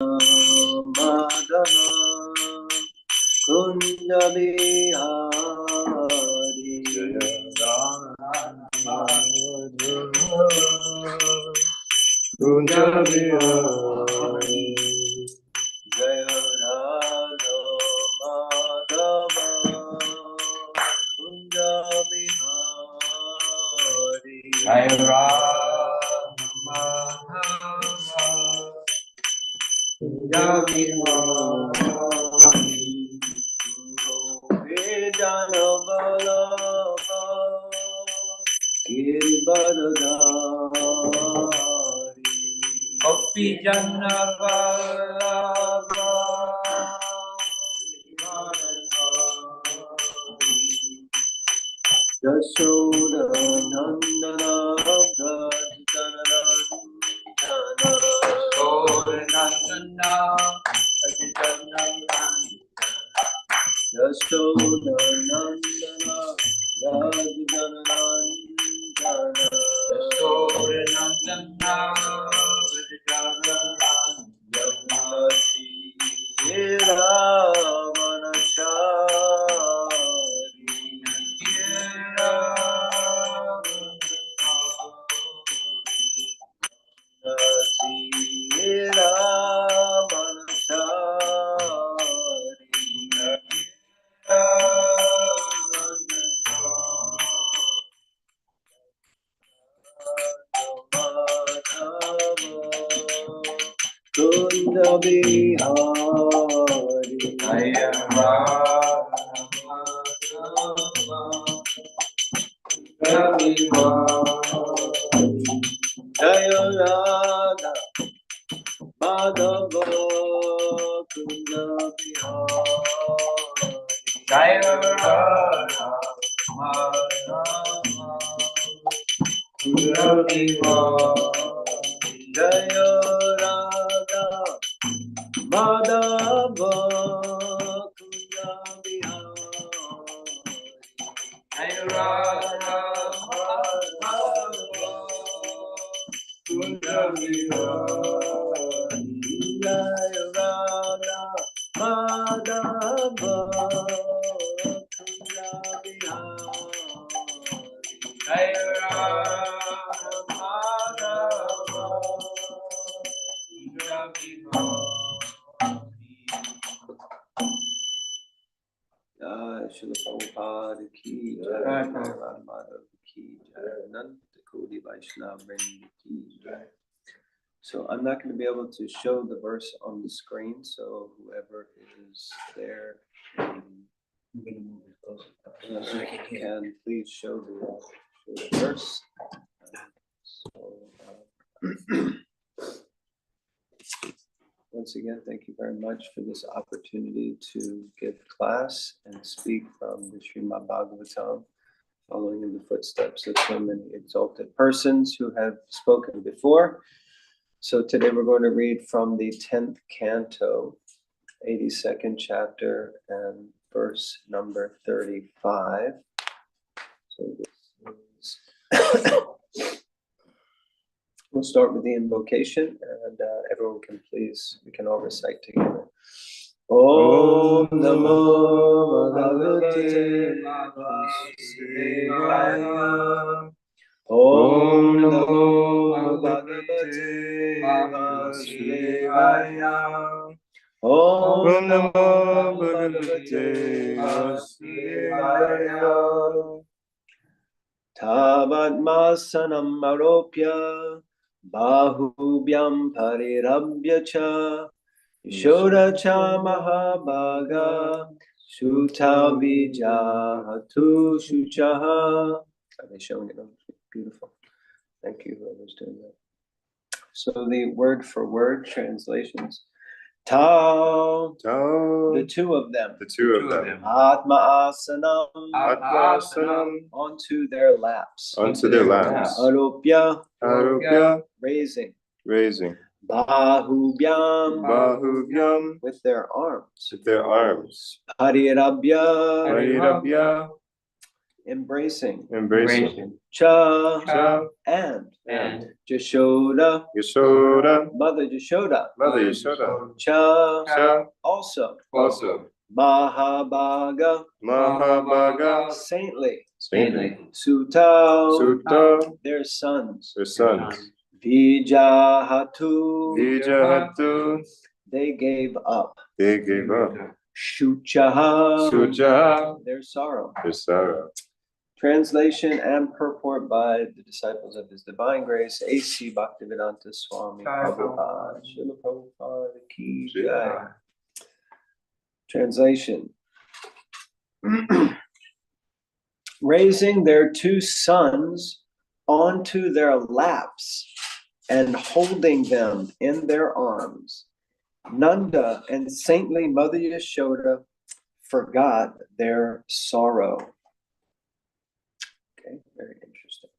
Madhava Kunja Bihari Jaya Madhava Kunja Bihari Jaya Radha Madhava Kunja Bihari Jaya Radha Madhava Kunja Bihari Jana Balava Girbadadari Gopi Jana Balava Yashoda Nandana Brajana Yashoda Nandana Brajana Yashoda Nandana Rajana Yashoda Nandana Rajana Kunda Bihari Jaya Radha Madhava Kunda Bihari Jaya Radha Madhava Kunda Bihari Jaya Radha Madhava Kunda Bihari Jaya Radha Madhava Kunda Bihari Jaya Radha Madhava Kunda Bihari Jaya Radha Madhava Kunda Bihari Srila Prabhupada ki Jai, Radha Madhava ki Jai, Ananta Kodi Vaishnava Vrinda ki Jai. So I'm not going to be able to show the verse on the screen, so whoever is there can please show the verse. Once again, thank you very much for this opportunity to give class and speak from the Srimad Bhagavatam, following in the footsteps of so many exalted persons who have spoken before. So today we're going to read from the 10th canto, 82nd chapter, and verse number 35. So this is we'll start with the invocation, and everyone can please, we can all recite together. Om Namo Bhagavate Vasudevaya. Om Namo Bhagavate Vasudevaya. Om Namo Bhagavate Vasudevaya. Tavat masanam aropya bahubhyam parirabhya cha Yashoda cha mahabhaga shuta vijahatu shuchaha. Are they showing it? Beautiful. Thank you, whoever's doing that. So the word for word translations. Tau, the two of them. Atma asanam, onto their laps. Aropya, raising. Bahubhyam, with their arms. Parirabhya, embracing, Cha, and Yashoda, Mother Yashoda, Cha, also Mahabhaga, saintly, Sutta, their sons, Vijahatu, they gave up, Shuchaha, their sorrow. Visara. Translation and purport by the disciples of His Divine Grace, A.C. Bhaktivedanta Swami Prabhupada. Srila Prabhupada Ki Jai. Translation. Raising their two sons onto their laps and holding them in their arms, Nanda and saintly Mother Yashoda forgot their sorrow. Okay, very interesting.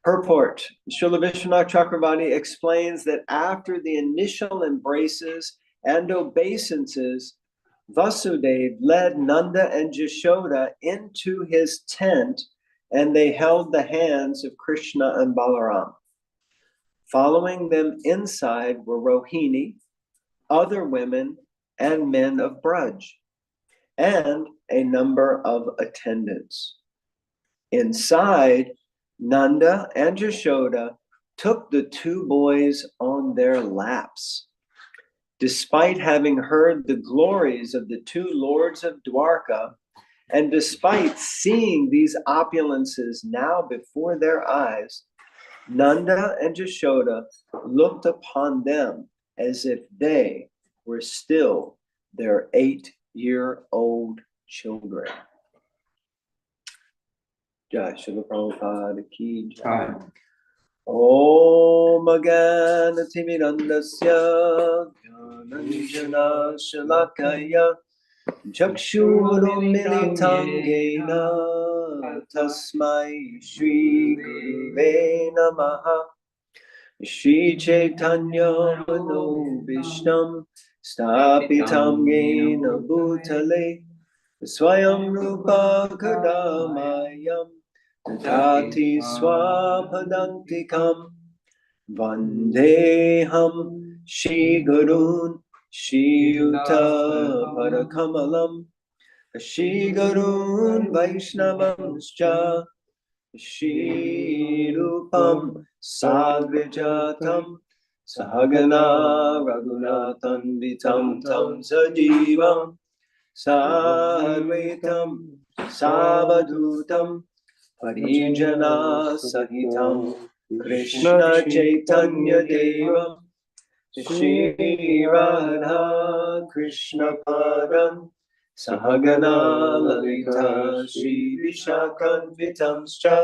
Purport. Srila Vishwanath Chakravarti explains that after the initial embraces and obeisances, Vasudev led Nanda and Yashoda into his tent, and they held the hands of Krishna and Balaram. Following them inside were Rohini, other women, and men of Braj, and a number of attendants. Inside, Nanda and Yashoda took the two boys on their laps. Despite having heard the glories of the two lords of Dwarka, and despite seeing these opulences now before their eyes, Nanda and Yashoda looked upon them as if they were still their 8-year-old children. Jai Srila Prabhupada Ki Jai. Om Agana Timirandasya Jnananjana Shalakaya Chakshurumilitam Yena Tasmai Shri Guruve Namaha. Shri Chaitanya Mano Vishnam Stapitam Yena Bhutale Swayam Rupa Kadamayam Tati Swapadantikam Vandeham Shri Gurun Shri Yuta Parakamalam Shri Gurun Vaishnavanscha Shri Rupam Sadvijatam Sahagana Raghunathan Vitam Tam Sajivam Sarvetam Savadhutam Parijana Sahitam Krishna Chaitanya Devam Shri Radha Krishna Padam Sahagana Lalita Shri Vishakhanvitamscha.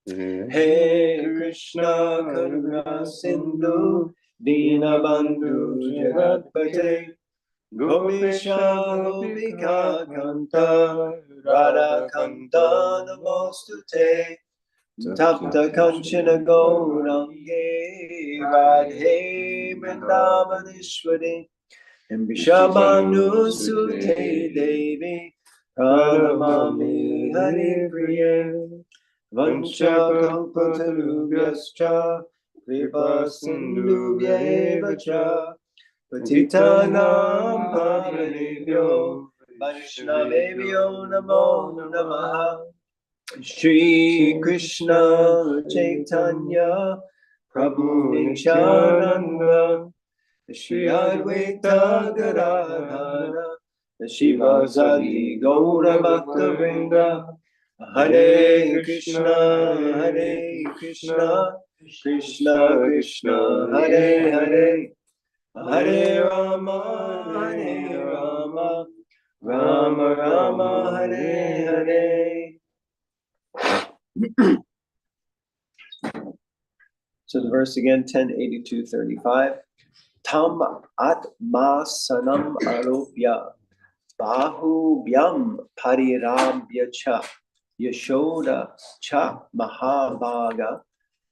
Hey Krishna Karuna Sindhu Dinabandhu Jagatpate Gopisha Gopika Kanta Radha Kanta Namostute Tapta Kanchana Gaurange Radhe Vrindavaneshwari Vishabhanu Sute Devi Pranamami Hari Priye Vancha Kalpatarubhyascha Kripa Sindhubhya Cha Patitanam Pavanebhyo Vaishnavebhyo Namo Namaha. Shri Krishna Chaitanya Prabhu Nityananda Shri Advaita Gadadhara Shivasadi Gaura Bhakta Vrinda. Hare Krishna Krishna Krishna Hare Hare Hare Rama Rama Rama Hare Hare. So the verse again, 1082-35. Tam atmasanam aropya bahubhyam parirabhya cha Yashoda cha mahabhaga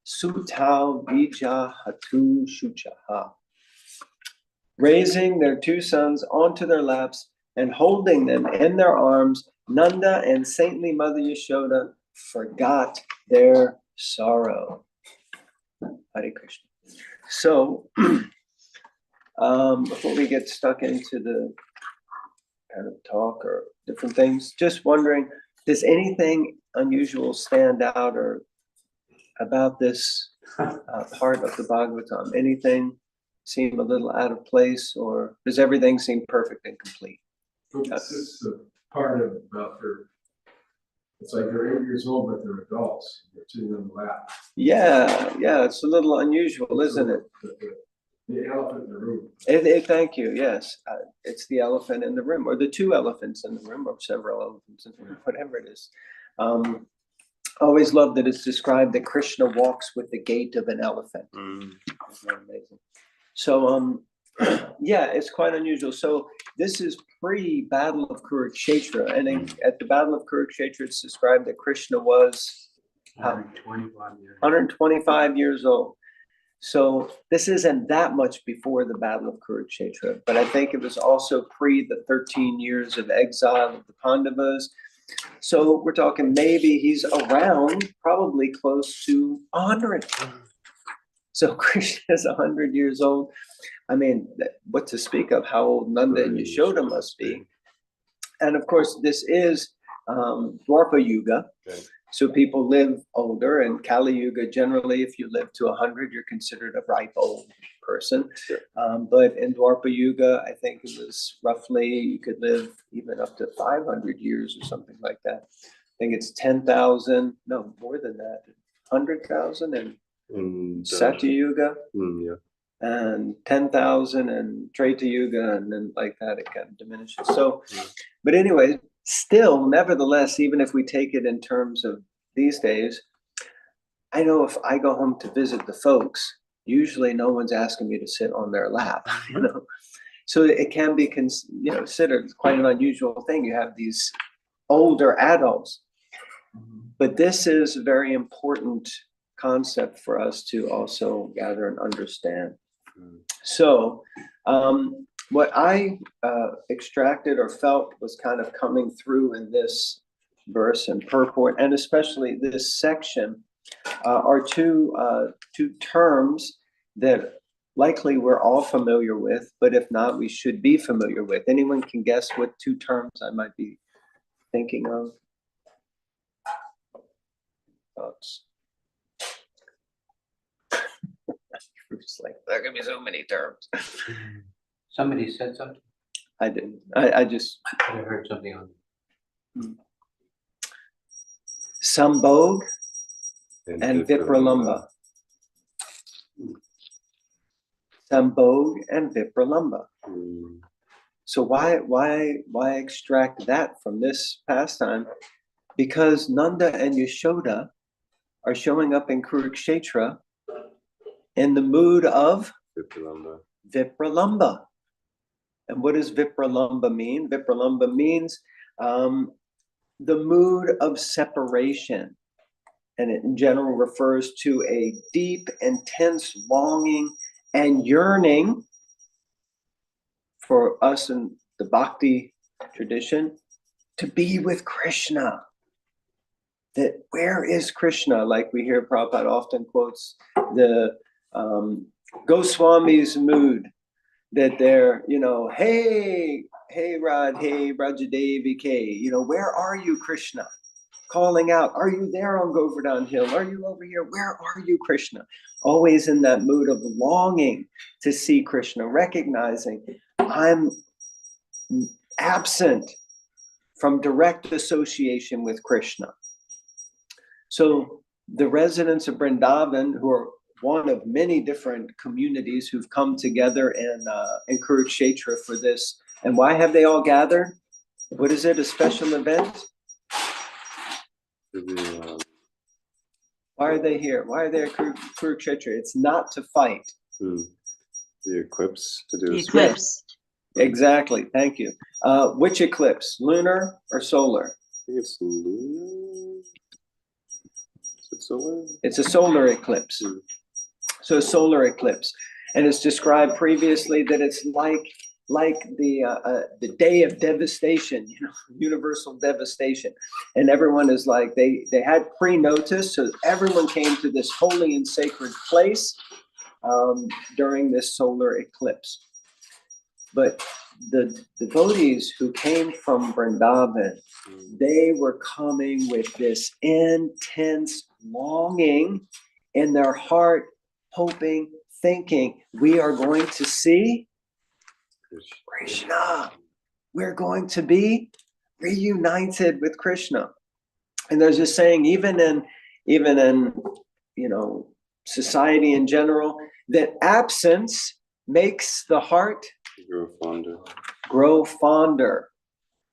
sutau vijahatu shuchaha. Raising their two sons onto their laps and holding them in their arms, Nanda and saintly Mother Yashoda forgot their sorrow. Hare Krishna. So, before we get stuck into the kind of talk or different things, just wondering, does anything unusual stand out or about this part of the Bhagavatam? Anything seem a little out of place, or does everything seem perfect and complete? This is the part of about it's like they're 8 years old, but they're adults. They're sitting on the lap. Yeah, it's a little unusual, isn't it? The elephant in the room. Thank you, yes. It's the elephant in the room, or the two elephants in the room, or several elephants in the room, whatever it is. Always love that it's described that Krishna walks with the gait of an elephant. Isn't that amazing? So, yeah, it's quite unusual. So this is pre-Battle of Kurukshetra, and at the Battle of Kurukshetra, it's described that Krishna was 125 years old. So this isn't that much before the Battle of Kurukshetra, but I think it was also pre the 13 years of exile of the Pandavas. So we're talking maybe he's around, probably close to 100. So Krishna is 100 years old. I mean, what to speak of how old Nanda and Yashoda must be. And of course, this is Dwapara Yuga. Okay. So people live older, and Kali Yuga, generally, if you live to 100, you're considered a ripe old person. Sure. But in Dwapara Yuga, I think it was roughly, you could live even up to 500 years or something like that. I think it's 10,000, no, more than that, 100,000 in Satya Yuga. Yeah. And 10,000 and Treta Yuga, and then like that, it kind of diminishes. So, but anyway, still, nevertheless, even if we take it in terms of these days, I know if I go home to visit the folks, usually no one's asking me to sit on their lap, you know. So it can be considered quite an unusual thing. You have these older adults, but this is a very important concept for us to also gather and understand. So what I extracted or felt was kind of coming through in this verse and purport, and especially this section, are two terms that likely we're all familiar with, but if not, we should be familiar with. Anyone can guess what two terms I might be thinking of? Thoughts? It's like, there can be so many terms. Somebody said something? I didn't. I just. I heard something on. Sambhog and Vipralamba. Sambhog and Vipralamba. So why extract that from this pastime? Because Nanda and Yashoda are showing up in Kurukshetra in the mood of Vipralamba. And what does Vipralamba mean? Vipralamba means the mood of separation. And it in general refers to a deep, intense longing and yearning for us in the bhakti tradition to be with Krishna. That where is Krishna? Like we hear Prabhupada often quotes the Goswami's mood, that they're, hey Radhe Brajadevi K, where are you, Krishna? Calling out, are you there on Govardhan Hill? Are you over here? Where are you, Krishna? Always in that mood of longing to see Krishna, recognizing I'm absent from direct association with Krishna. So the residents of Vrindavan, who are one of many different communities who've come together in Kurukshetra for this. And why have they all gathered? What is it, a special event? Why are they here? Why are they at Kurukshetra? It's not to fight. The eclipse to do the eclipse. Exactly, thank you. Which eclipse, lunar or solar? I think it's lunar. Is it solar? It's a solar eclipse. So solar eclipse. And it's described previously that it's like the day of devastation, universal devastation. And everyone is like, they had pre-notice, so everyone came to this holy and sacred place during this solar eclipse. But the devotees who came from Vrindavan, they were coming with this intense longing in their heart, hoping, thinking, we are going to see Krishna. We're going to be reunited with Krishna. And there's this saying, even in society in general, that absence makes the heart grow fonder.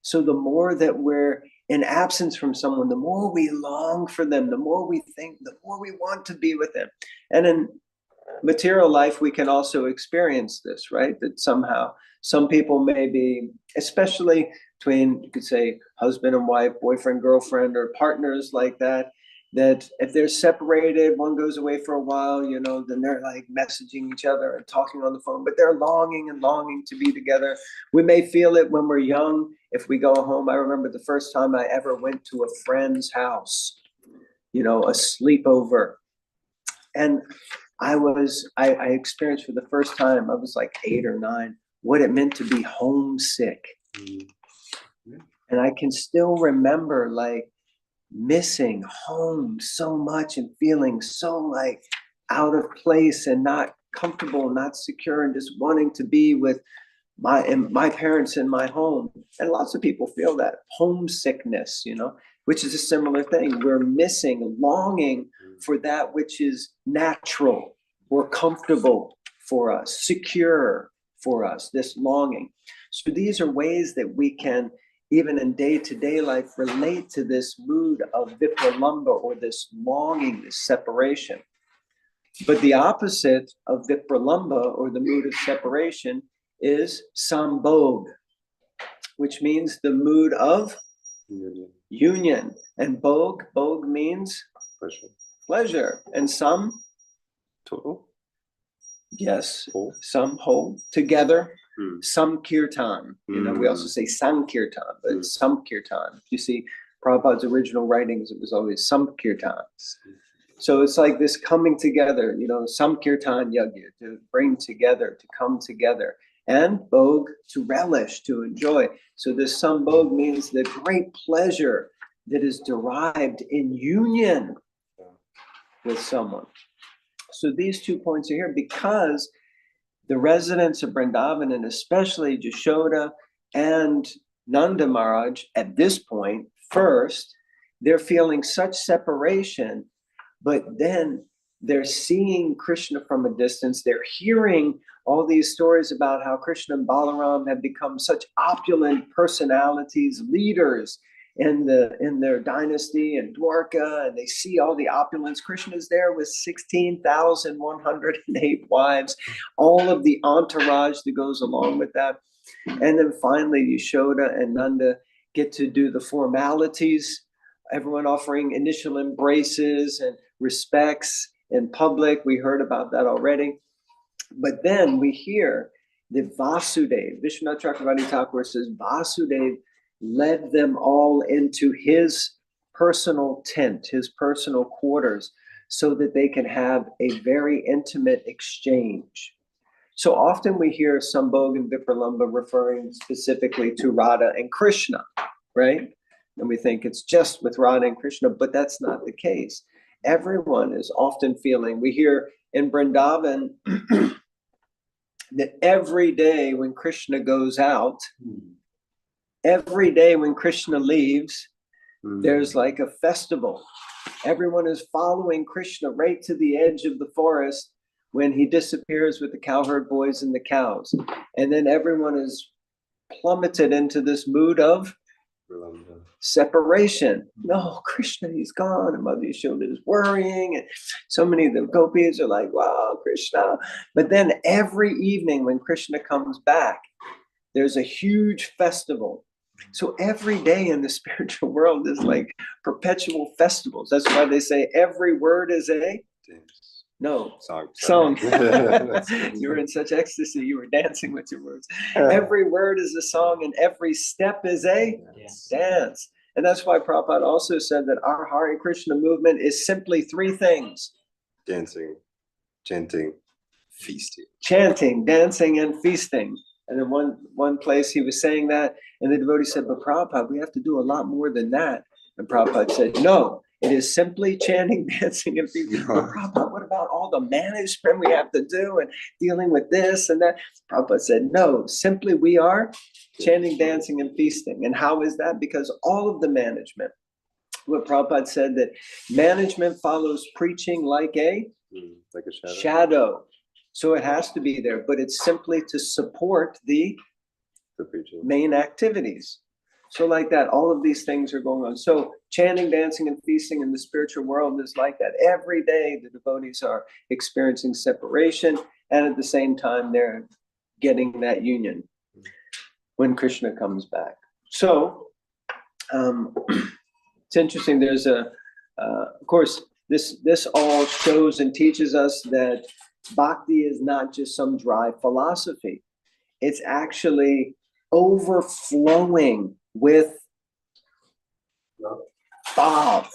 So the more that we're in absence from someone, the more we long for them, the more we think, the more we want to be with them. And in material life, we can also experience this, right? That somehow some people may be, especially between, you could say, husband and wife, boyfriend, girlfriend, or partners like that, that if they're separated, one goes away for a while, then they're like messaging each other and talking on the phone, but they're longing and longing to be together. We may feel it when we're young. If we go home, I remember the first time I ever went to a friend's house, a sleepover. And I experienced for the first time, I was like 8 or 9, what it meant to be homesick. And I can still remember like missing home so much and feeling so like out of place and not comfortable, not secure, and just wanting to be with my parents in my home. And lots of people feel that homesickness, which is a similar thing. We're missing, longing for that which is natural or comfortable for us, secure for us, this longing. So these are ways that we can, even in day-to-day life, relate to this mood of vipralamba, or this longing, this separation. But the opposite of vipralamba, or the mood of separation, is sambhog, which means the mood of union. And bhog means pleasure. And Total? yes, Whole? some whole, together. Some kirtan, we also say sankirtan, but some kirtan. You see Prabhupada's original writings, it was always some kirtan. So it's like this coming together, some kirtan yagya, to bring together, to come together, and bhog, to relish, to enjoy. So this sambhog means the great pleasure that is derived in union with someone. So these 2 points are here because the residents of Vrindavan, and especially Jashoda and Nanda Maharaj, at this point, first, they're feeling such separation, but then they're seeing Krishna from a distance. They're hearing all these stories about how Krishna and Balaram have become such opulent personalities, leaders in their dynasty in Dwarka, and they see all the opulence. Krishna's there with 16,108 wives, all of the entourage that goes along with that. And then finally, Yashoda and Nanda get to do the formalities, everyone offering initial embraces and respects in public. We heard about that already. But then we hear that Vasudev, Vishwanath Chakravarti Thakur says, Vasudev led them all into his personal tent, his personal quarters, so that they can have a very intimate exchange. So often we hear Sambhog and Vipralamba referring specifically to Radha and Krishna, right? And we think it's just with Radha and Krishna, but that's not the case. Everyone is often feeling, we hear in Vrindavan that every day when Krishna goes out, every day when Krishna leaves, there's like a festival. Everyone is following Krishna right to the edge of the forest when he disappears with the cowherd boys and the cows. And then everyone is plummeted into this mood of separation. No, Krishna, he's gone. And Mother Yashoda is worrying. And so many of the gopis are like, wow, Krishna. But then every evening when Krishna comes back, there's a huge festival. So every day in the spiritual world is like perpetual festivals. That's why they say every word is a No. Song. Song. That's good. You were in such ecstasy, you were dancing with your words. Every word is a song and every step is a dance. And that's why Prabhupada also said that our Hare Krishna movement is simply three things: Dancing, chanting, feasting. chanting, dancing, and feasting. And in one place he was saying that, and the devotee said, but Prabhupada, we have to do a lot more than that. And Prabhupada said, no, it is simply chanting, dancing, and feasting. But Prabhupada, what about all the management we have to do and dealing with this and that? Prabhupada said, no, simply we are chanting, dancing, and feasting. And how is that? Because all of the management, what Prabhupada said, that management follows preaching like a Like a shadow. shadow. So it has to be there, but it's simply to support the The preaching. main activities. So like that, all of these things are going on. So chanting, dancing, and feasting in the spiritual world is like that. Every day the devotees are experiencing separation, and at the same time they're getting that union when Krishna comes back. So it's interesting. There's of course, this all shows and teaches us that bhakti is not just some dry philosophy. It's actually overflowing with bhav,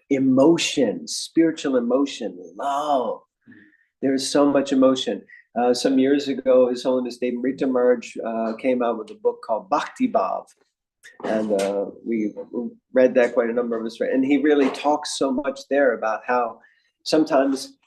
emotion, spiritual emotion, love. There's so much emotion. Some years ago, His Holiness Deva Rita Maharaj came out with a book called Bhakti Bhav. And we read that quite a number of us. And he really talks so much there about how sometimes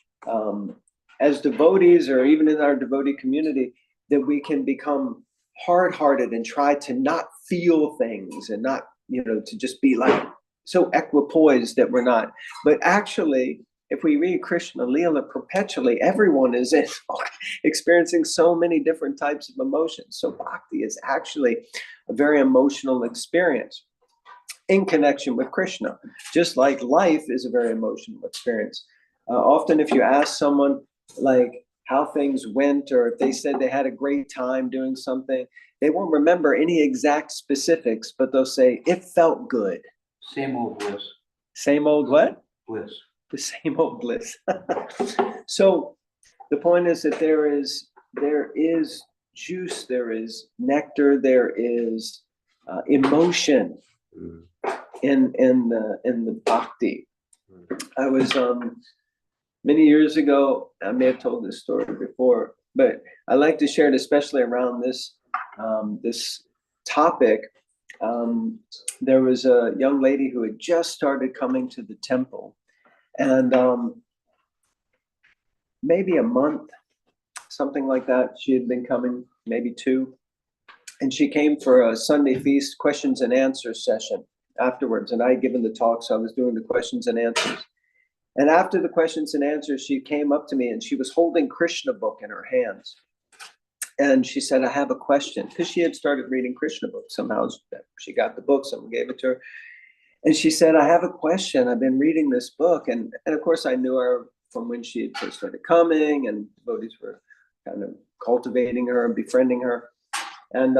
as devotees, or even in our devotee community, that we can become hard-hearted and try to not feel things and not, to just be like so equipoised that we're not. But actually, if we read Krishna Leela perpetually, everyone is experiencing so many different types of emotions. So bhakti is actually a very emotional experience in connection with Krishna, just like life is a very emotional experience. Often if you ask someone like how things went, or if they said they had a great time doing something, they won't remember any exact specifics, but they'll say, it felt good. Same old bliss. Same old what? Bliss. The same old bliss. So the point is that there is juice, there is nectar, there is emotion in the bhakti. I was many years ago, I may have told this story before, but I like to share it, especially around this this topic. There was a young lady who had just started coming to the temple, and maybe a month, something like that, she had been coming, maybe 2. And she came for a Sunday feast questions and answers session afterwards. And I had given the talk, so I was doing the questions and answers. And after the questions and answers, she came up to me and she was holding Krishna book in her hands. And she said, I have a question, because she had started reading Krishna books. Somehow she got the book, someone gave it to her. And she said, I have a question. I've been reading this book. And of course, I knew her from when she had first started coming, and devotees were kind of cultivating her and befriending her. And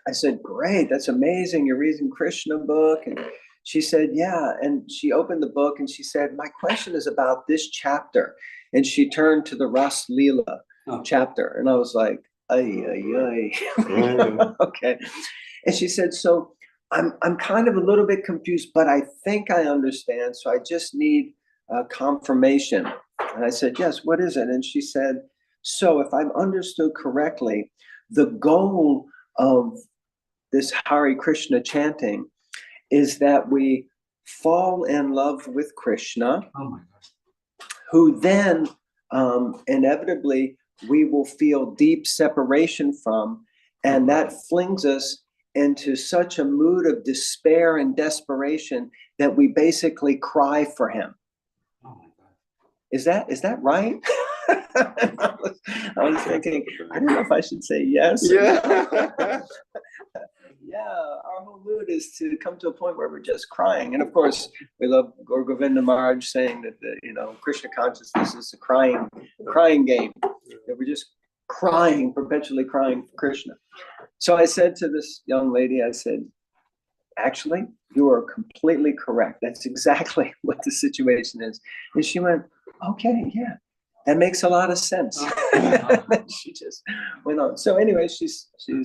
I said, great, that's amazing. You're reading Krishna book. And she said, yeah. And she opened the book and she said, my question is about this chapter. And she turned to the Ras Leela chapter. And I was like, ay, ay, ay. Okay. And she said, so I'm kind of a little bit confused, but I think I understand. So I just need confirmation. And I said, yes, what is it? And she said, so if I've understood correctly, the goal of this Hare Krishna chanting is that we fall in love with Krishna, who then inevitably we will feel deep separation from, and that flings us into such a mood of despair and desperation that we basically cry for him. Oh my God. Is that right? I was thinking, I don't know if I should say yes. Yeah. Yeah, our whole mood is to come to a point where we're just crying. And of course, we love Gaur Govinda Maharaj saying that Krishna consciousness is a crying game. That we're just crying, perpetually crying for Krishna. So I said to this young lady, I said, actually, you are completely correct. That's exactly what the situation is. And she went, okay, yeah, that makes a lot of sense. She just went on. So anyway, she's still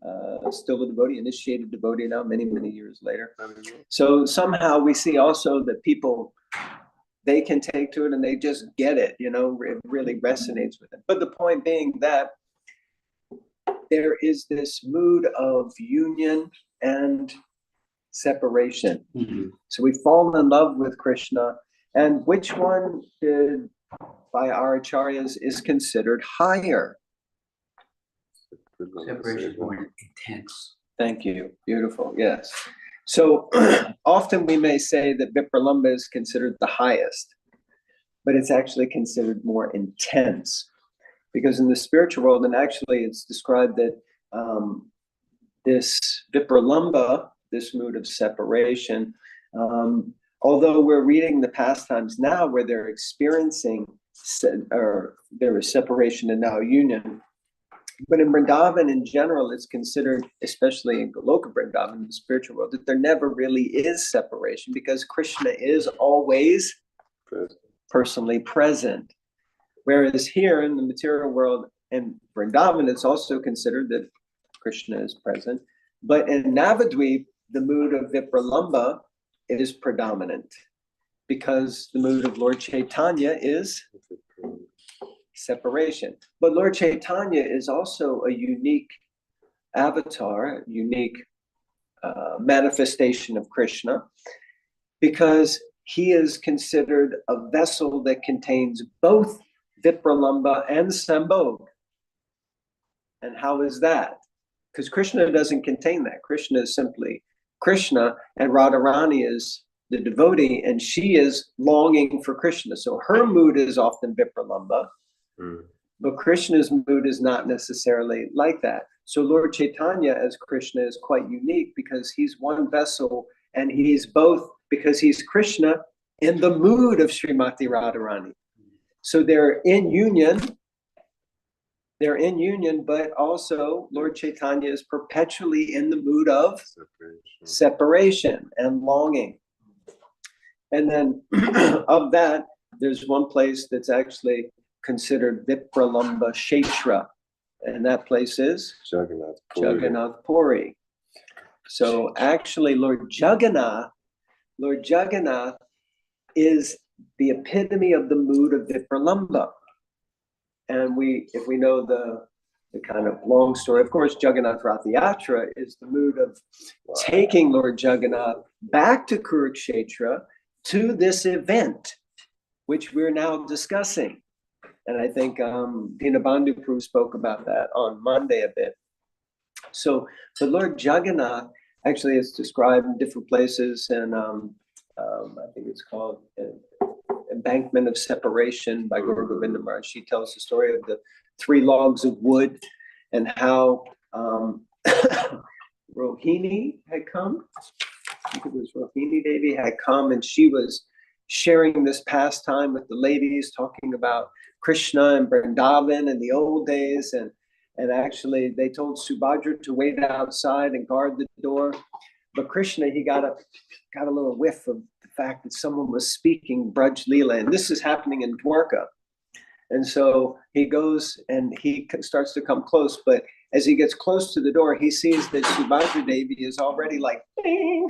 a devotee, initiated devotee now, many, many years later. So somehow we see also that people, they can take to it and they just get it, it really resonates with them. But the point being that there is this mood of union and separation. Mhm. So we fall in love with Krishna, and which one by our acharyas is considered higher? Separation is more intense. Thank you. Beautiful. Yes. So often we may say that Vipralambha is considered the highest, but it's actually considered more intense, because in the spiritual world, and actually it's described that this Vipralambha, this mood of separation, although we're reading the pastimes now where they're experiencing, or there is separation and now union, but in Vrindavan in general, it's considered, especially in Goloka Vrindavan, the spiritual world, that there never really is separation, because Krishna is always personally present. Whereas here in the material world and Vrindavan, it's also considered that Krishna is present. But in Navadvip, the mood of Vipralambha is predominant, because the mood of Lord Chaitanya is separation. But Lord Chaitanya is also a unique avatar, unique manifestation of Krishna, because he is considered a vessel that contains both Vipralambha and Sambhog. And how is that? Because Krishna doesn't contain that. Krishna is simply Krishna, and Radharani is the devotee, and she is longing for Krishna. So her mood is often Vipralambha, but Krishna's mood is not necessarily like that. So Lord Chaitanya as Krishna is quite unique, because he's one vessel, and he's both, because he's Krishna in the mood of Srimati Radharani. So they're in union, but also Lord Chaitanya is perpetually in the mood of separation and longing. And then of that, there's one place that's actually considered Vipralambha Kshetra, and that place is Jagannath Puri. So actually Lord Jagannath is the epitome of the mood of Vipralambha. And if we know the kind of long story, of course, Jagannath Rath Yatra is the mood of taking Lord Jagannath back to Kurukshetra to this event, which we're now discussing. And I think Dinabandhu Prabhu spoke about that on Monday a bit. So the Lord Jagannath actually is described in different places, and I think it's called Embankment of Separation by Guru Govinda Maharaj. She tells the story of the 3 logs of wood, and how Rohini had come. I think it was Rohini Devi had come, and she was sharing this pastime with the ladies, talking about Krishna and Vrindavan in the old days. And actually they told Subhadra to wait outside and guard the door. But Krishna, he got a little whiff of the fact that someone was speaking Braj Leela, and this is happening in Dwarka. And so he goes and he starts to come close, but as he gets close to the door, he sees that Subhadra Devi is already like bing,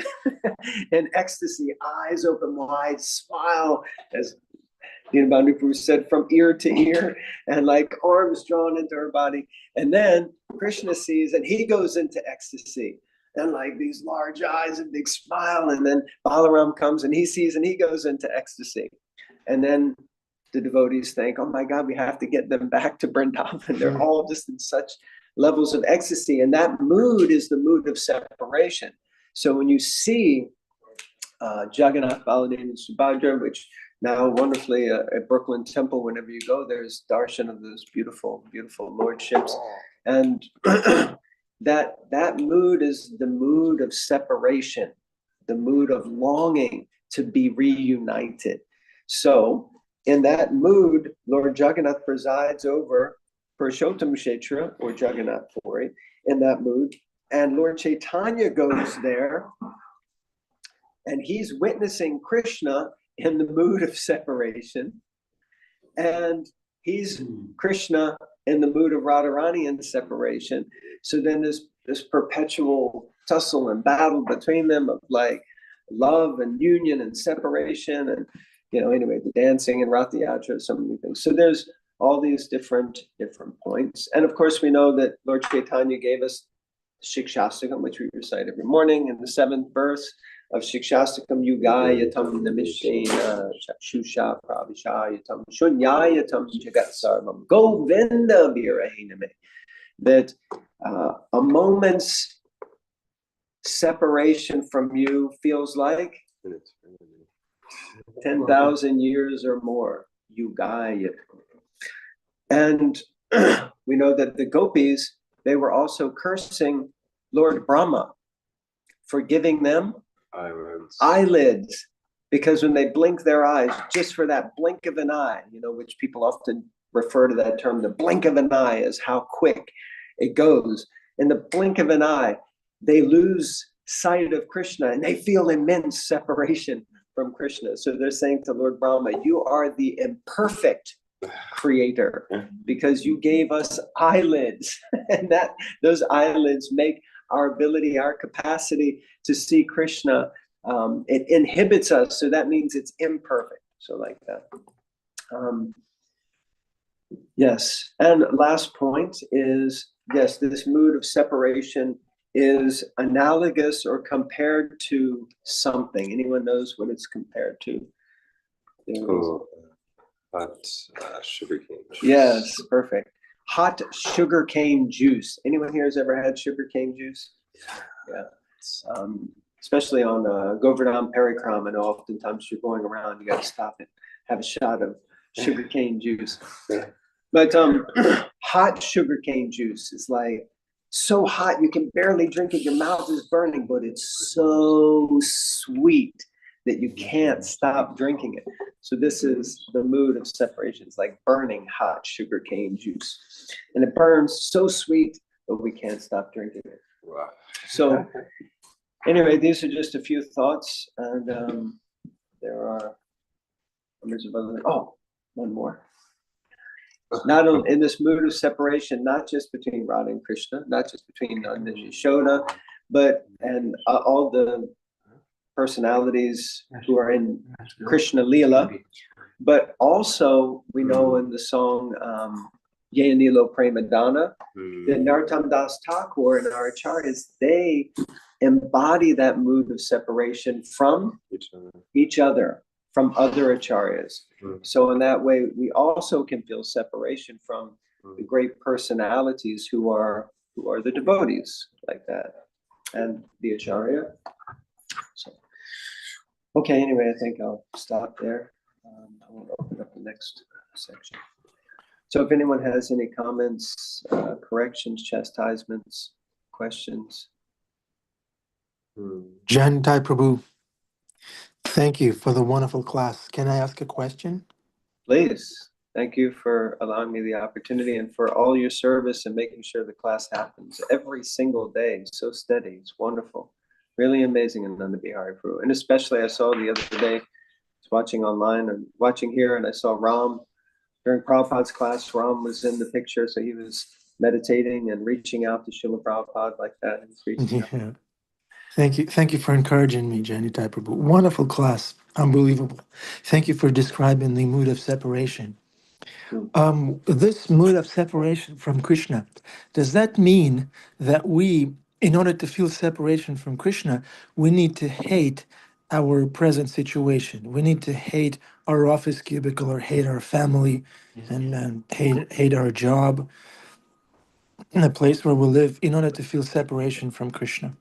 in ecstasy, eyes open wide, smile, as Dinabandhu Prabhu said, from ear to ear, and like arms drawn into her body. And then Krishna sees, and he goes into ecstasy, and like these large eyes and big smile. And then Balaram comes and he sees, and he goes into ecstasy. And then the devotees think, oh my God, we have to get them back to Vrindavan. They're all just in such levels of ecstasy. And that mood is the mood of separation. So when you see Jagannath, Baladev, and Subhadra, which now wonderfully at Brooklyn Temple, whenever you go, there's darshan of those beautiful, beautiful lordships. And that mood is the mood of separation, the mood of longing to be reunited. So in that mood, Lord Jagannath presides over Purushottam Kshetra, or Jagannath Puri, in that mood. And Lord Chaitanya goes there, and he's witnessing Krishna in the mood of separation. And he's Krishna in the mood of Radharani in separation. So then this perpetual tussle and battle between them of like love and union and separation, and anyway, the dancing and Rath Yatra, so many things. So there's all these different points. And of course, we know that Lord Chaitanya gave us Shikshastakam, which we recite every morning. In the 7th verse of Shikshastakam, Yugayatam Namishena Chakshusha Pravishayatam Shunyayatam Jagat Sarvam Govinda Virahiname. That a moment's separation from you feels like 10,000 years or more. Yugayatam. And we know that the gopis, they were also cursing Lord Brahma for giving them eyelids, because when they blink their eyes, just for that blink of an eye, which people often refer to that term, the blink of an eye, as how quick it goes. In the blink of an eye, they lose sight of Krishna and they feel immense separation from Krishna. So they're saying to Lord Brahma, you are the imperfect creator because you gave us eyelids, and that those eyelids make our ability, our capacity to see Krishna, it inhibits us. So that means it's imperfect. So like that. Yes. And last point is, yes, this mood of separation is analogous or compared to something. Anyone knows what it's compared to? Hot sugarcane juice. Yes, perfect. Hot sugarcane juice. Anyone here has ever had sugarcane juice? Yeah. Especially on Govardhan Parikram, and oftentimes you're going around, you got to stop and have a shot of sugarcane juice. But hot sugarcane juice is like so hot you can barely drink it. Your mouth is burning, but it's so sweet that you can't stop drinking it. So this is the mood of separation. It's like burning hot sugarcane juice. And it burns so sweet, but we can't stop drinking it. Wow. So anyway, these are just a few thoughts. And there are hundreds of other, one more. Not only in this mood of separation, not just between Radha and Krishna, not just between Nanda and Yashoda, but all the personalities who are in Krishna Leela, but also we know in the song Yayanilo Premadana that Narottam Das Thakur and our acharyas, they embody that mood of separation from each other, from other acharyas. So in that way, we also can feel separation from the great personalities who are the devotees, like that, and the acharya. So, okay, anyway, I think I'll stop there. I will open up the next section. So if anyone has any comments, corrections, chastisements, questions. Jai Nitai Prabhu, thank you for the wonderful class. Can I ask a question? Please. Thank you for allowing me the opportunity and for all your service and making sure the class happens every single day. So steady. It's wonderful. Really amazing in Nanda Bihari Prabhu. And especially I saw the other day, I was watching online and watching here, and I saw Ram during Prabhupada's class. Ram was in the picture, so he was meditating and reaching out to Srila Prabhupada like that. And reaching out. Thank you for encouraging me, Jai Nitai Prabhu. Wonderful class, unbelievable. Thank you for describing the mood of separation. This mood of separation from Krishna, does that mean that we, in order to feel separation from Krishna, we need to hate our present situation? We need to hate our office cubicle, or hate our family, and hate our job, in the place where we live, in order to feel separation from Krishna?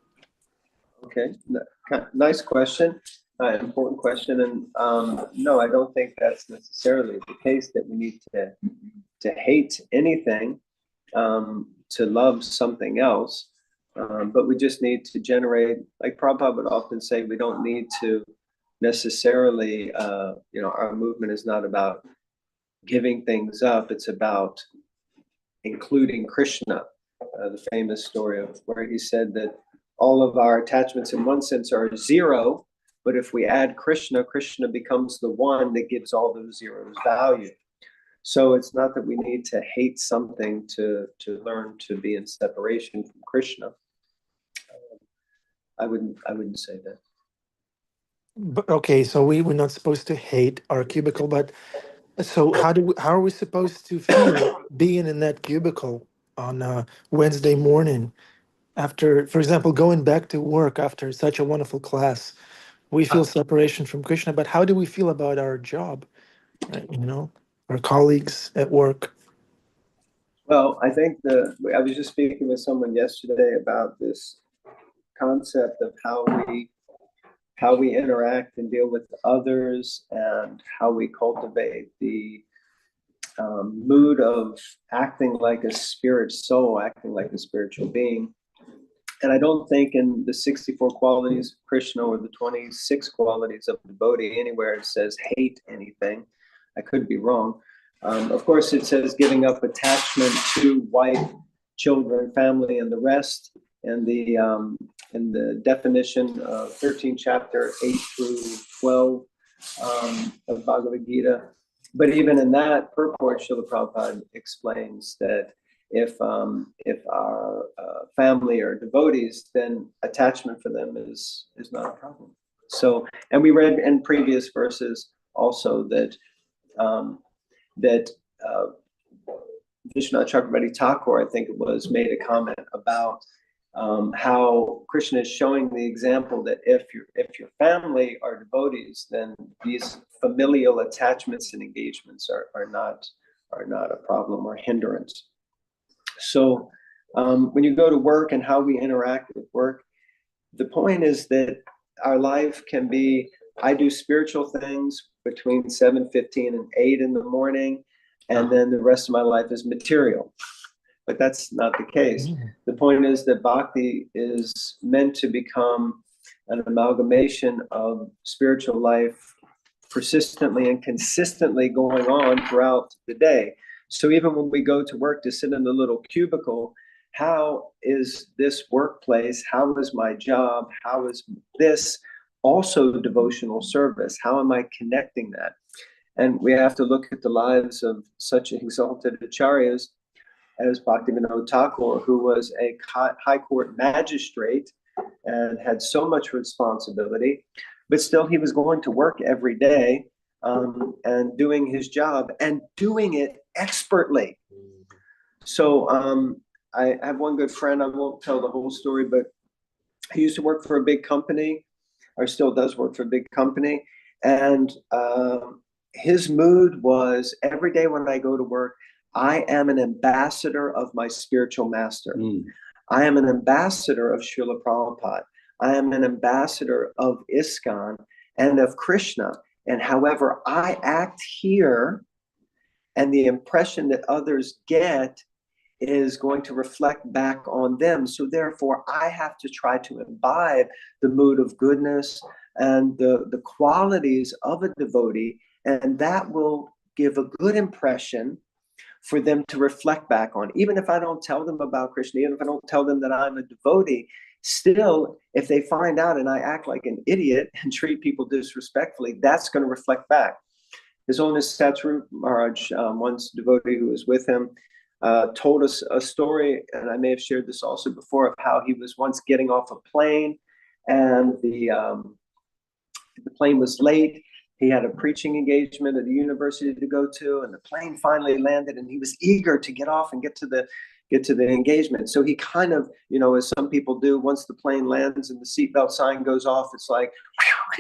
Okay, nice question, important question. And no, I don't think that's necessarily the case, that we need to hate anything, to love something else. But we just need to generate, like Prabhupada would often say, we don't need to necessarily, our movement is not about giving things up, it's about including Krishna. the famous story of where he said that all of our attachments in one sense are zero, but if we add Krishna, Krishna becomes the one that gives all those zeros value. So it's not that we need to hate something to learn to be in separation from Krishna. I wouldn't say that. But okay, so we're not supposed to hate our cubicle, but so how are we supposed to feel being in that cubicle on Wednesday morning after, for example, going back to work after such a wonderful class? We feel separation from Krishna, but how do we feel about our job, right? Our colleagues at work. Well, I think I was just speaking with someone yesterday about this concept of how we interact and deal with others, and how we cultivate the mood of acting like a spirit soul, acting like a spiritual being. And I don't think in the 64 qualities of Krishna or the 26 qualities of devotee anywhere it says hate anything. I could be wrong. Of course, it says giving up attachment to wife, children, family, and the rest. And in the definition of 13th chapter, 8 through 12 of Bhagavad Gita. But even in that purport, Srila Prabhupada explains that if our family are devotees, then attachment for them is not a problem. So, and we read in previous verses also that Vishnu Chakravarti Thakur, I think it was, made a comment about how Krishna is showing the example that if your family are devotees, then these familial attachments and engagements are not a problem or hindrance. So when you go to work and how we interact with work, the point is that our life can be, I do spiritual things between 7:15 and 8 in the morning, and then the rest of my life is material. But that's not the case. The point is that bhakti is meant to become an amalgamation of spiritual life persistently and consistently going on throughout the day. So even when we go to work to sit in the little cubicle, how is this workplace? How is my job? How is this also devotional service? How am I connecting that? And we have to look at the lives of such exalted acharyas as Bhaktivinoda Thakur, who was a high court magistrate and had so much responsibility, but still he was going to work every day and doing his job and doing it expertly. So I have one good friend, I won't tell the whole story, but he used to work for a big company, or still does work for a big company. And his mood was, every day when I go to work, I am an ambassador of my spiritual master. I am an ambassador of Srila Prabhupada. I am an ambassador of ISKCON and of Krishna. And however I act here, and the impression that others get is going to reflect back on them. So therefore, I have to try to imbibe the mood of goodness and the qualities of a devotee, and that will give a good impression for them to reflect back on. Even if I don't tell them about Krishna, even if I don't tell them that I'm a devotee, still, if they find out and I act like an idiot and treat people disrespectfully, that's going to reflect back. His Holiness Satsaru Maharaj, once devotee who was with him, told us a story, and I may have shared this also before, of how he was once getting off a plane, and the plane was late. He had a preaching engagement at the university to go to, and the plane finally landed, and he was eager to get off and get to the engagement. So he kind of, as some people do, once the plane lands and the seatbelt sign goes off, it's like,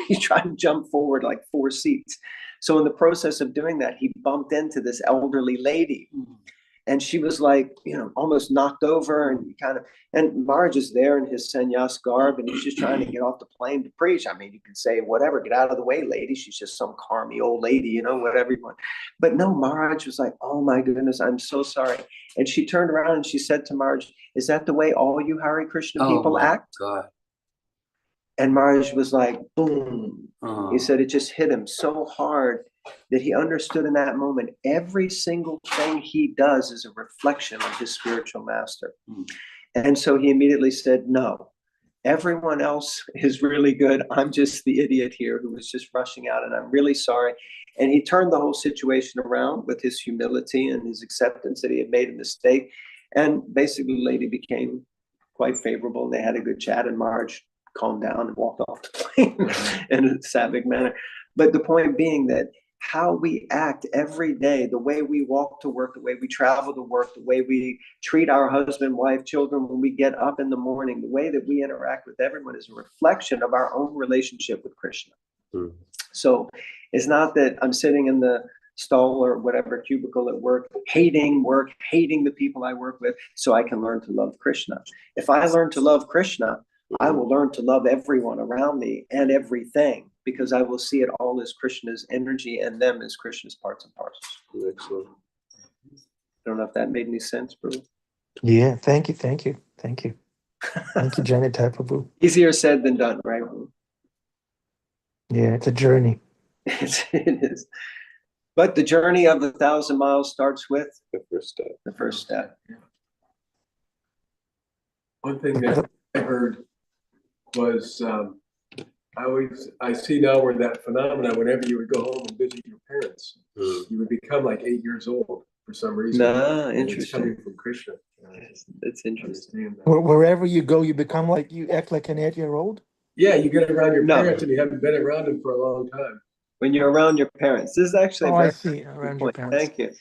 he's trying to jump forward like 4 seats. So in the process of doing that, he bumped into this elderly lady. And she was like, almost knocked over, and Maharaj is there in his sannyas garb, and he's just trying to get off the plane to preach. I mean, you can say, whatever, get out of the way, lady. She's just some carmy old lady, whatever you want. But no, Maharaj was like, oh my goodness, I'm so sorry. And she turned around and she said to Maharaj, is that the way all you Hare Krishna people act? God. And Maharaj was like, boom. He said it just hit him so hard. that he understood in that moment, every single thing he does is a reflection of his spiritual master. And so he immediately said, no, everyone else is really good. I'm just the idiot here who was just rushing out, and I'm really sorry. And he turned the whole situation around with his humility and his acceptance that he had made a mistake. And basically, the lady became quite favorable. They had a good chat, and Marge calmed down and walked off the plane in a sapphic manner. But the point being that how we act every day, the way we walk to work, the way we travel to work, the way we treat our husband, wife, children when we get up in the morning, the way that we interact with everyone is a reflection of our own relationship with Krishna. So it's not that I'm sitting in the stall or whatever cubicle at work, hating the people I work with, so I can learn to love Krishna. If I learn to love Krishna, I will learn to love everyone around me and everything, because I will see it all as Krishna's energy and them as Krishna's parts and parcels. Excellent. I don't know if that made any sense, Prabhu. Yeah, thank you. Thank you, Jai Nitai Prabhu. Easier said than done, right? Yeah, it's a journey. It is. But the journey of 1,000 miles starts with The first step. the first step. One thing that I heard was, I see now where that phenomenon, whenever you would go home and visit your parents, you would become like 8 years old for some reason. Nah, And it's interesting. coming from Krishna. That's interesting. Understand that. Wherever you go, you act like an 8-year-old. Yeah, you get around your No. parents and you haven't been around them for a long time. When you're around your parents, this is actually a Oh, very I see. good Around your point. parents. Thank you.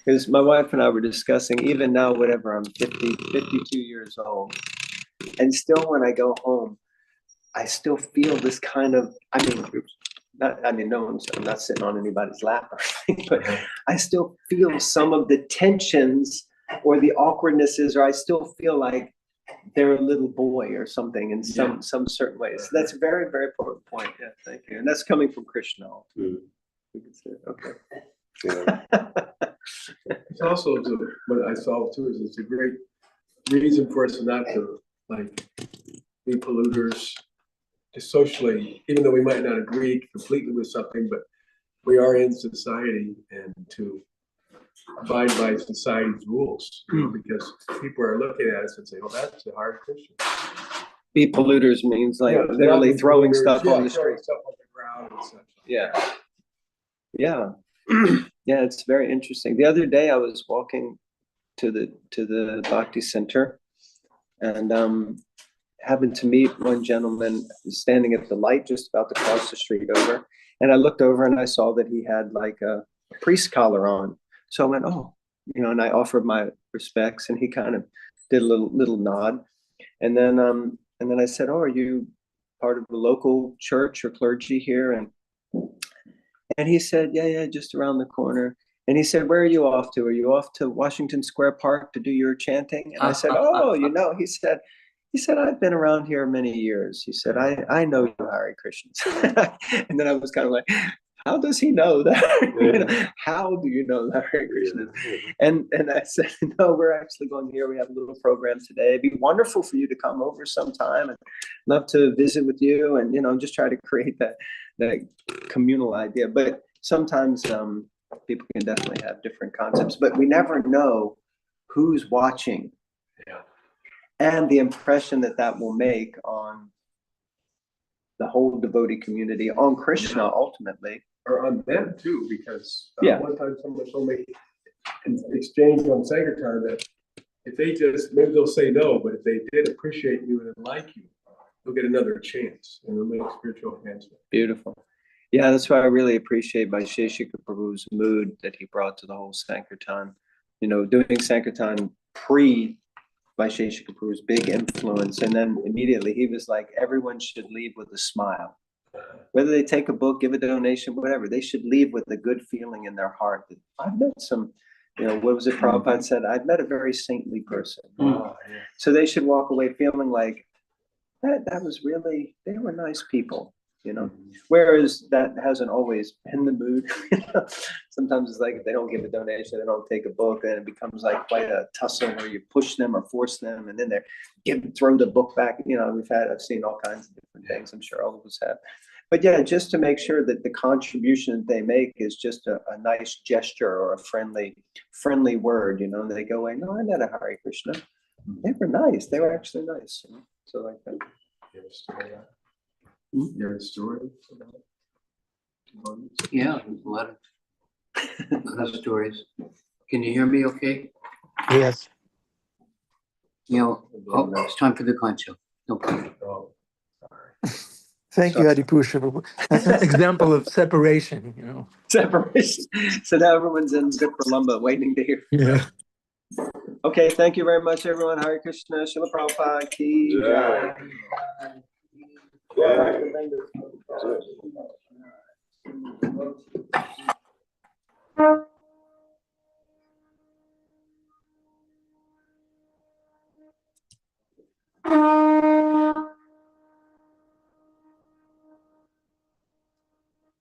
Because my wife and I were discussing, even now, whatever, I'm 52 years old. And still when I go home, I still feel this kind of, no one's, I'm not sitting on anybody's lap or anything, but I still feel some of the tensions or the awkwardnesses, or I still feel like they're a little boy or something in some certain ways. That's a very, very important point. Yeah, thank you. And that's coming from Krishna. We can say, okay. Yeah. It's also, what I saw too, is it's a great reason for us not to like be polluters, to socially, even though we might not agree completely with something, but we are in society, and to abide by society's rules, because people are looking at us and say, "Oh, that's a hard Christian." Be polluters means like literally throwing stuff on the street. Stuff on the ground and such. Yeah. Yeah. Yeah, it's very interesting. The other day I was walking to the Bhakti Center, and happened to meet one gentleman standing at the light just about to cross the street over. And I looked over and I saw that he had like a priest collar on. So I went, oh, and I offered my respects, and he kind of did a little nod. And then I said, oh, are you part of the local church or clergy here? And he said, yeah, just around the corner. And he said, where are you off to? Are you off to Washington Square Park to do your chanting? And I said, oh, he said, I've been around here many years. He said, I know you Hare Krishnas. And then I was kind of like, how does he know that? How do you know that Hare Krishnas? And I said, no, we're actually going here. We have a little program today. It'd be wonderful for you to come over sometime, and love to visit with you, and just try to create that communal idea. But sometimes people can definitely have different concepts, but we never know who's watching. And the impression that will make on the whole devotee community, on Krishna ultimately. Or on them too, because one time someone told me in exchange on Sankirtan that if they maybe they'll say no, but if they did appreciate you and like you, they'll get another chance, and it'll make spiritual enhancement. Beautiful. Yeah, that's why I really appreciate Vaisheshika Prabhu's mood that he brought to the whole Sankirtan. Doing Sankirtan pre Vaisheshika Prabhu's big influence, and then immediately he was like, everyone should leave with a smile. Whether they take a book, give a donation, whatever, they should leave with a good feeling in their heart. That I've met some, what was it Prabhupada said? I've met a very saintly person. So they should walk away feeling like that was really, they were nice people. Whereas that hasn't always been the mood. Sometimes it's like if they don't give a donation, they don't take a book, and it becomes like quite a tussle where you push them or force them, and then throw the book back. I've seen all kinds of different things. I'm sure all of us have. But yeah, just to make sure that the contribution that they make is just a nice gesture or a friendly word, you know, and they go away, no, I'm not a Hare Krishna. They were nice. They were actually nice. You know? So like that. You have a story? You have a story? Yeah, there's a lot of stories. Can you hear me okay? Yes. You know, oh, it's time for the concho. No problem. Oh, sorry. Thank you, Adipusha. Prabhu. That's an example of separation, you know. Separation. So now everyone's in Vipralamba waiting to hear. Yeah. Okay, thank you very much, everyone. Hare Krishna, Srila Prabhupada ki Jai. jai.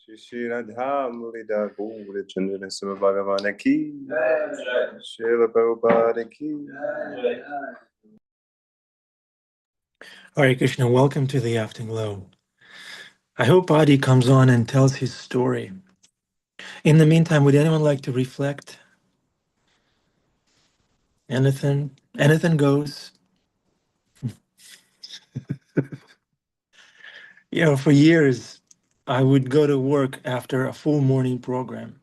Shri Radha Murida Gura Chandra Sama Bhagavana Ki Srila Prabhupada Ki. Hare Krishna, welcome to the Afterglow. I hope Adi comes on and tells his story. In the meantime, would anyone like to reflect? Anything? Anything goes. You know, for years, I would go to work after a full morning program,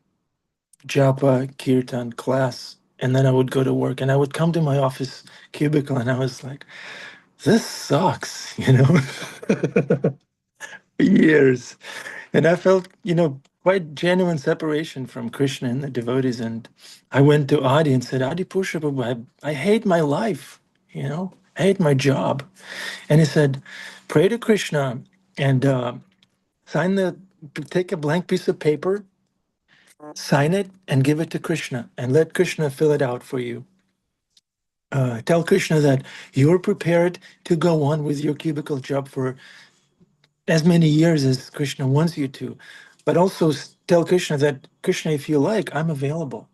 japa, kirtan, class, and then I would go to work and I would come to my office cubicle and I was like, this sucks, you know, for years. And I felt, you know, quite genuine separation from Krishna and the devotees. And I went to Adi and said, Adi Pushpa, I hate my life, you know, I hate my job. And he said, pray to Krishna and take a blank piece of paper, sign it, and give it to Krishna, and let Krishna fill it out for you. Tell Krishna that you're prepared to go on with your cubicle job for as many years as Krishna wants you to, but also tell Krishna that, Krishna, if you like, I'm available.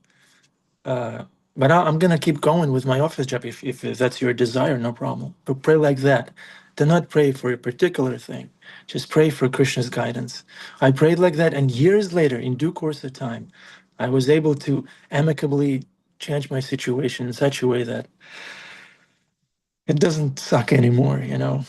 But I'm going to keep going with my office job if that's your desire, no problem. But pray like that. Do not pray for a particular thing. Just pray for Krishna's guidance. I prayed like that, and years later, in due course of time, I was able to amicably change my situation in such a way that it doesn't suck anymore, you know.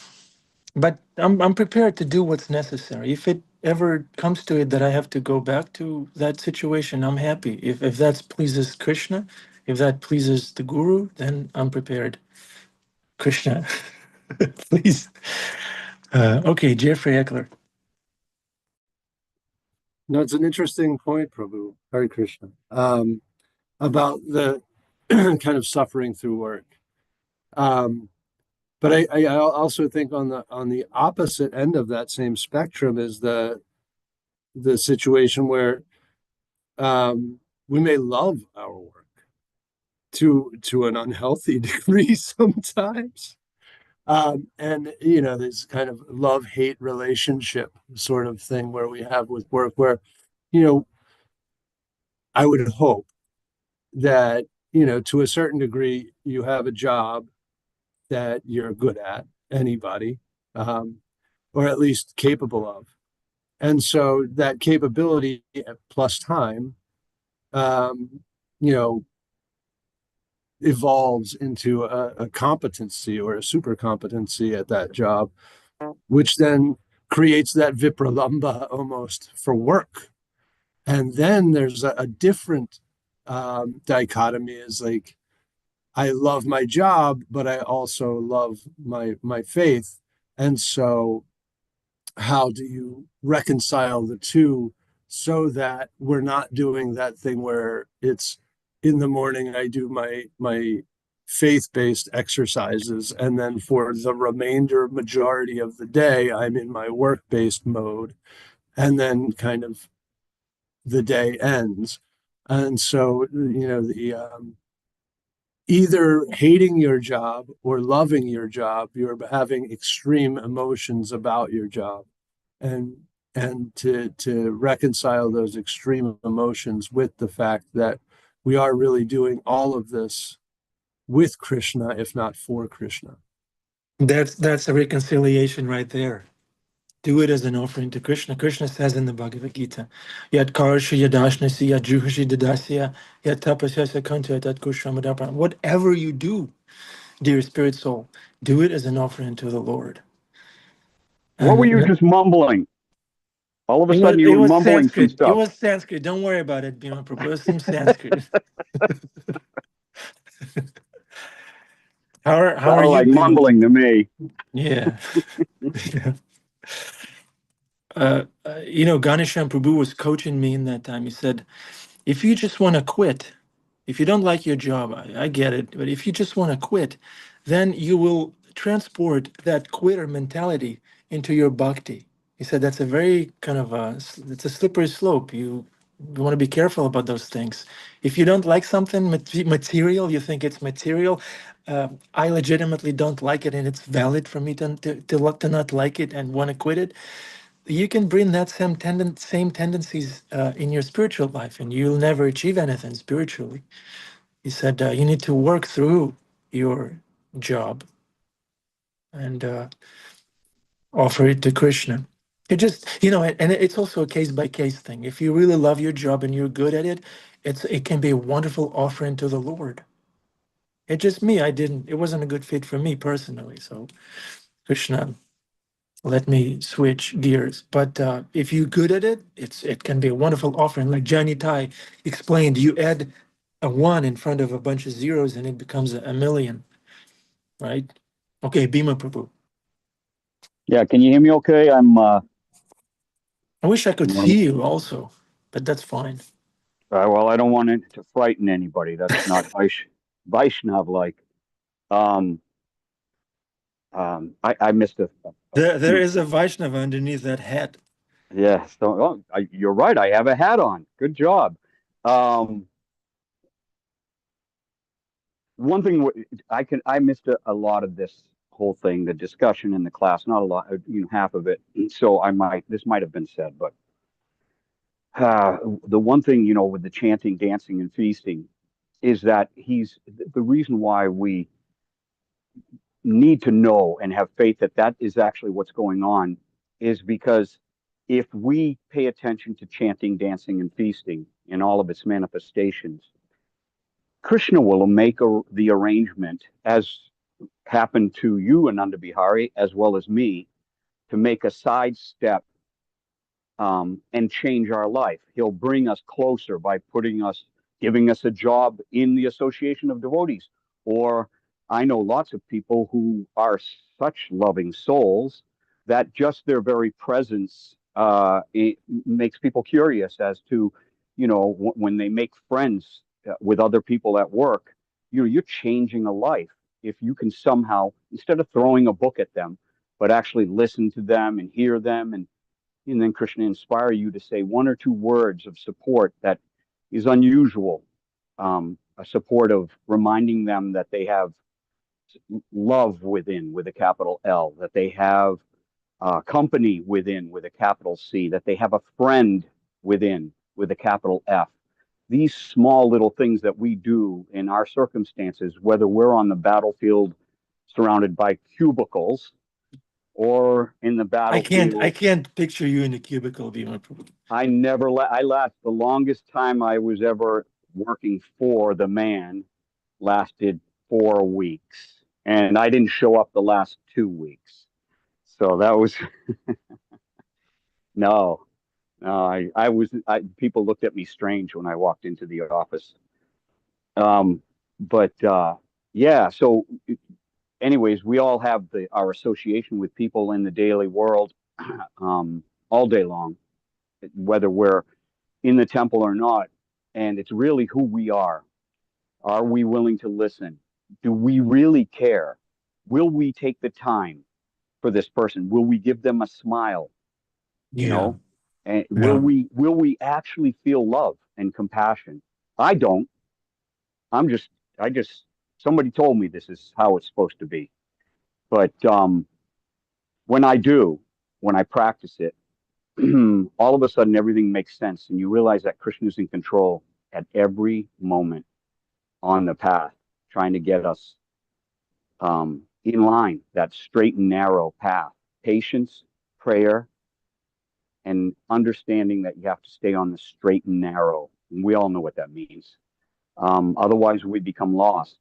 But I'm prepared to do what's necessary. If it ever comes to it that I have to go back to that situation, I'm happy. If that pleases Krishna, if that pleases the Guru, then I'm prepared. Krishna, please. Okay, Jeffrey Eckler. No, it's an interesting point, Prabhu, Hare Krishna, about the kind of suffering through work. But I also think on the opposite end of that same spectrum is the situation where we may love our work to an unhealthy degree sometimes. And you know, this kind of love-hate relationship sort of thing where we have with work where, you know, I would hope that, you know, to a certain degree, you have a job that you're good at, anybody, or at least capable of. And so that capability plus time, you know, evolves into a competency or a super competency at that job, which then creates that vipralamba almost for work. And then there's a different dichotomy is like, I love my job, but I also love my faith. And so how do you reconcile the two so that we're not doing that thing where it's in the morning I do my faith-based exercises, and then for the remainder majority of the day I'm in my work-based mode, and then kind of the day ends. And so, you know, the either hating your job or loving your job, you're having extreme emotions about your job. And to reconcile those extreme emotions with the fact that we are really doing all of this with Krishna, if not for Krishna. That's a reconciliation right there. Do it as an offering to Krishna. Krishna says in the Bhagavad Gita, Yat karshi yadashnasi yat juhushi dadasya yat tapasya sakantu yat kushamadapa. Whatever you do, dear spirit soul, do it as an offering to the Lord. What were you And just mumbling? All of a sudden you it were was mumbling some Sanskrit. It stuff. was Sanskrit. Don't worry about it, Bhima Prabhu. It was some Sanskrit. How are Sounded you, like Bhima? mumbling to me. Yeah. You know, Ganeshan Prabhu was coaching me in that time. He said, if you just want to quit, if you don't like your job, I get it, but if you just want to quit, then you will transport that quitter mentality into your bhakti. He said that's a very kind of it's a slippery slope. You want to be careful about those things. If you don't like something material, you think it's material. I legitimately don't like it, and it's valid for me to not like it and want to quit it. you can bring that same tendencies in your spiritual life, and you'll never achieve anything spiritually. He said you need to work through your job and offer it to Krishna. It just, and it's also a case by case thing. If you really love your job and you're good at it, it can be a wonderful offering to the Lord. It's just me. It wasn't a good fit for me personally. So Krishna let me switch gears. But if you're good at it, it can be a wonderful offering. Like Jai Nitai explained, you add a one in front of a bunch of zeros and it becomes a million, right? Okay, Bhima Prabhu. Yeah, can you hear me okay? I wish I could see you also, but that's fine. Well, I don't want it to frighten anybody. That's not Vaishnav like. Um, I missed a There few. is a Vaishnava underneath that hat. Yeah, so you're right. I have a hat on. Good job. Um, one thing I missed a lot of this whole thing, the discussion in the class, not a lot, half of it. So this might have been said, but the one thing, with the chanting, dancing, and feasting is that the reason why we need to know and have faith that that is actually what's going on is because if we pay attention to chanting, dancing, and feasting in all of its manifestations, Krishna will make the arrangement, as happened to you, Ananda Bihari, as well as me, to make a sidestep and change our life. He'll bring us closer by giving us a job in the Association of Devotees. Or I know lots of people who are such loving souls that just their very presence it makes people curious as to, when they make friends with other people at work, you're changing a life. If you can somehow, instead of throwing a book at them, but actually listen to them and hear them and then Krishna inspire you to say one or two words of support that is unusual, a support of reminding them that they have love within with a capital L, that they have company within with a capital C, that they have a friend within with a capital F. These small little things that we do in our circumstances, whether we're on the battlefield surrounded by cubicles or in the I battlefield. can't picture you in a cubicle, Bhima Prabhu. I last the longest time I was ever working for the man lasted 4 weeks, and I didn't show up the last 2 weeks. So that was no, no. People looked at me strange when I walked into the office. Um, but yeah. So, anyways, we all have our association with people in the daily world, all day long, whether we're in the temple or not. And it's really who we are. Are we willing to listen? Do we really care? Will we take the time for this person? Will we give them a smile? You Yeah, know, and yeah. will we actually feel love and compassion? I don't. I'm just I just somebody told me this is how it's supposed to be. But when I do, when I practice it, all of a sudden everything makes sense, and you realize that Krishna is in control at every moment on the path, trying to get us in line, that straight and narrow path. Patience, prayer, and understanding that you have to stay on the straight and narrow. And we all know what that means. Otherwise, we become lost.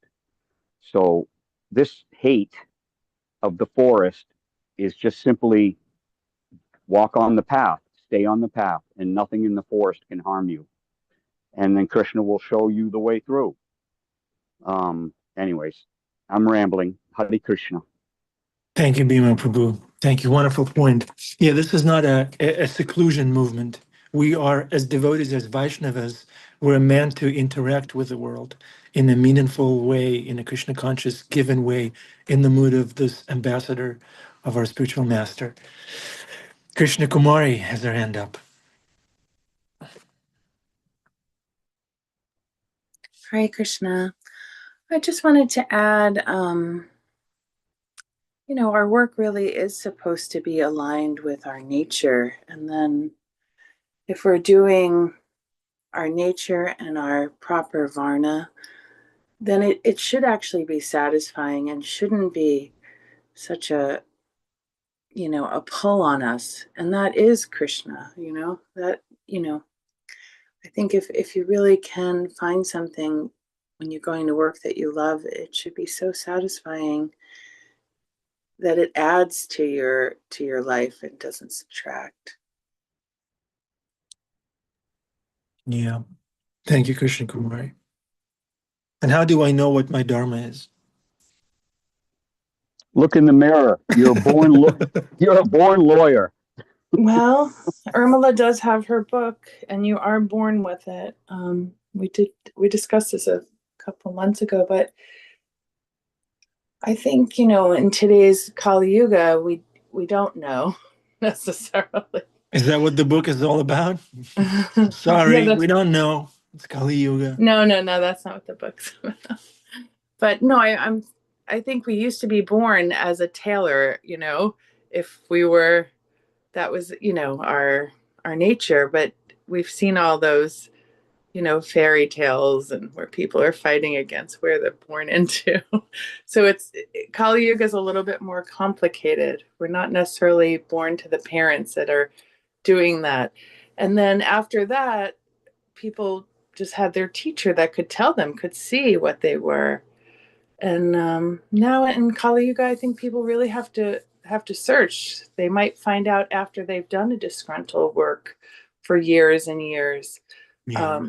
So, this hate of the forest is just simply walk on the path, stay on the path, and nothing in the forest can harm you. And then Krishna will show you the way through. Anyways, I'm rambling. Hare Krishna. Thank you, Bhima Prabhu. Thank you. Wonderful point. Yeah, this is not a seclusion movement. We are, as devotees, as Vaishnavas, we're meant to interact with the world in a meaningful way, in a Krishna conscious, given way, in the mood of this ambassador of our spiritual master. Krishna Kumari has her hand up. Hare Krishna. I just wanted to add our work really is supposed to be aligned with our nature. And then if we're doing our nature and our proper varna, then it should actually be satisfying and shouldn't be such a pull on us. And that is Krishna, that, I think if you really can find something when you're going to work that you love, it should be so satisfying that it adds to your life and doesn't subtract. Yeah. Thank you, Krishna Kumari. And how do I know what my dharma is? Look in the mirror. You're a born lawyer. Well, Irmila does have her book, and you are born with it. We discussed this a couple months ago, but I think in today's Kali Yuga, we don't know necessarily. Is that what the book is all about? Sorry, Yeah, we don't know. It's Kali Yuga. No, that's not what the book's about. But no, I think we used to be born as a tailor, if we were, that was, our nature. But we've seen all those, fairy tales and where people are fighting against where they're born into. So Kali Yuga is a little bit more complicated. We're not necessarily born to the parents that are doing that. And then after that, people just had their teacher that could tell them, could see what they were. And now in Kali Yuga, I think people really have to search. They might find out after they've done a disgruntled work for years and years. Yeah.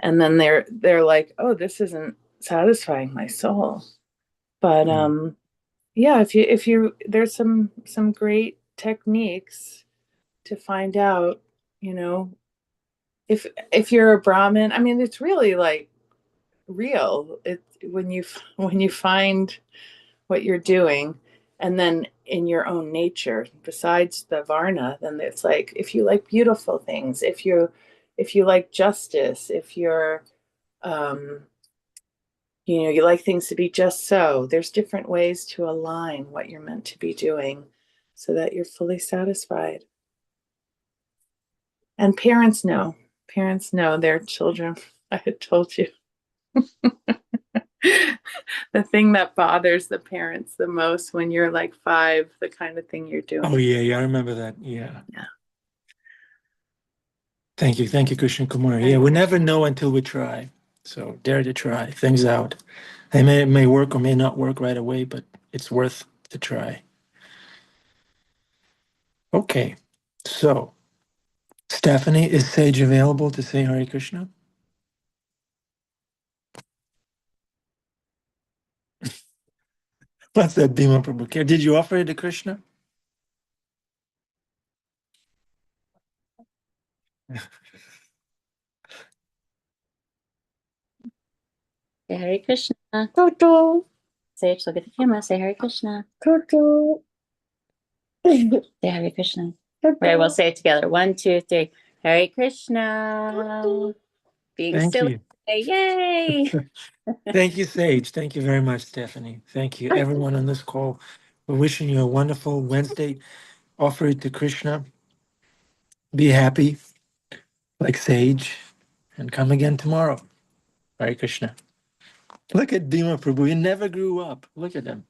And then they're like, oh, this isn't satisfying my soul. But yeah, if you there's some great techniques to find out, if you're a Brahmin. I mean, it's really like real. It when you find what you're doing, and then in your own nature, besides the Varna, then it's like if you like beautiful things, if you like justice, if you're you like things to be just so. There's different ways to align what you're meant to be doing so that you're fully satisfied. And parents know their children. I had told you. The thing that bothers the parents the most when you're like 5, the kind of thing you're doing. Oh, yeah, I remember that. Yeah. Thank you, Krishna Kumar. Yeah, we never know until we try. So dare to try things out. They may work or may not work right away, but it's worth to try. Okay, so Stephanie, is Sage available to say Hare Krishna? What's that, Bhima Prabhu? Did you offer it to Krishna? Say Hare Krishna. Toto. Sage, look at the camera. Say Hare Krishna. Toto. Say Hare Krishna. Toto. Right, we'll say it together. 1, 2, 3. Hare Krishna. Toto. Being Thank silly. you. Yay. Thank you, Sage. Thank you very much, Stephanie. Thank you, everyone on this call. We're wishing you a wonderful Wednesday. Offer it to Krishna. Be happy, like Sage, and come again tomorrow. Hare Krishna. Look at Bhima Prabhu. He never grew up. Look at him.